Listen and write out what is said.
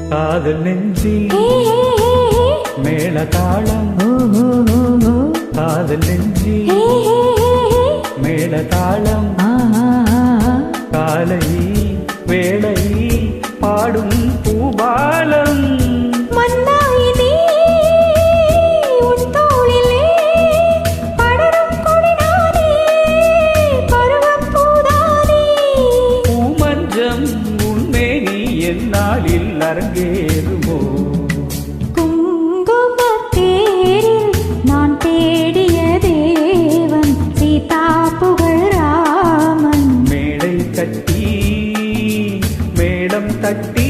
காதல் நெஞ்சில் மேள தாளம் காதல் நெஞ்சில் மேள தாளம் காலை வேளை பாடும் பூபாலம் என்னாலில் அரங்கேறுமோ குங்குமத்தேரில் நான் தேடிய தேவன் சீதா புகழ் ராமன் மேடை கட்டி மேளம் தட்டி